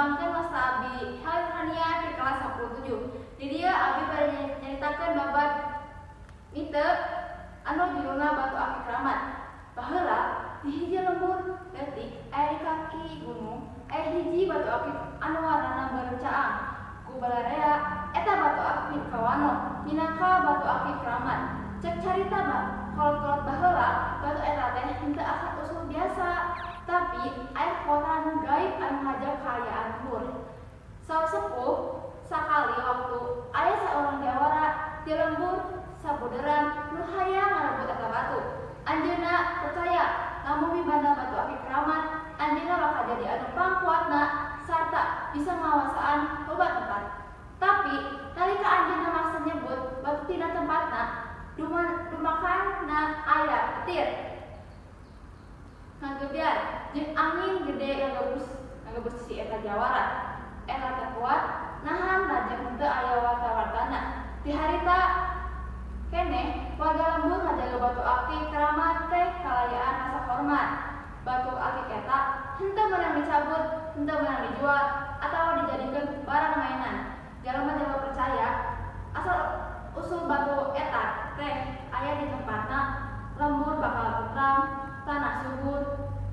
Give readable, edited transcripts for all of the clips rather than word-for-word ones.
ngembangkeun masa abdi Hania di kelas 17. Di dieu abdi bari nyaritakeun babat mite anu judulna Batu Akik Keramat. Baheula di hiji lembur leutik aya di kaki gunung aya hiji batu akik anu warnana bareucaang. Ku balarea eta batu akik kawano minangka Batu Akik Keramat. Cek carita kolot-kolot baheula batu eta teh henteu asal usul biasa, tapi aya kekuatan gaib anu ngajak kaayaan luhur. Saur sepuh sakali waktu aya saurang jawara di lembur sabuderan nu hayang ngarebut eta batu. Anjeunna percaya lamun mibanda Batu Akik Keramat, anjeunna bakal jadi anu pangkuatna sarta bisa ngawasaan loba tempat. Tapi nalika anjeunna maksa nyebut batu tina tempatna, dumakanna aya petir. Ngagebiar jeung angin gede ngagebus si eta jawara. Eta teh kuat nahan lajeng henteu aya warta-wartana. Di harita keneh warga lembur ngajaga Batu Akik Keramat teh kalayaan rasa hormat. Batu akik eta henteu meunang dicabut, henteu meunang dijual atawa dijadikeun barang mainan. Jalma-jalma percaya asal usul batu eta teh aya di tempatna lembur bakal tentram, tanah subur,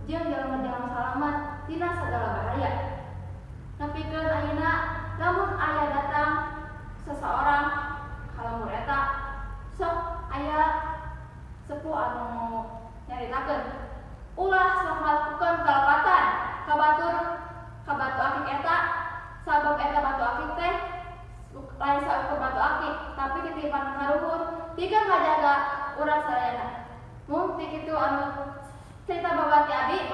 jeung jalma-jalma salamet tina sagala bahaya. Nepikeun ayeuna lamun aya datang seseorang ka lembur eta, sok aya sepuh anu nyaritakeun ulah sok ngalakukeun kalepatan ka batu akik eta, sabab eta batu akik teh lain saukur batu akik tapi titipan karuhun pikeun ngajaga urang sadayana. Mun ti kitu anu cerita babati abdi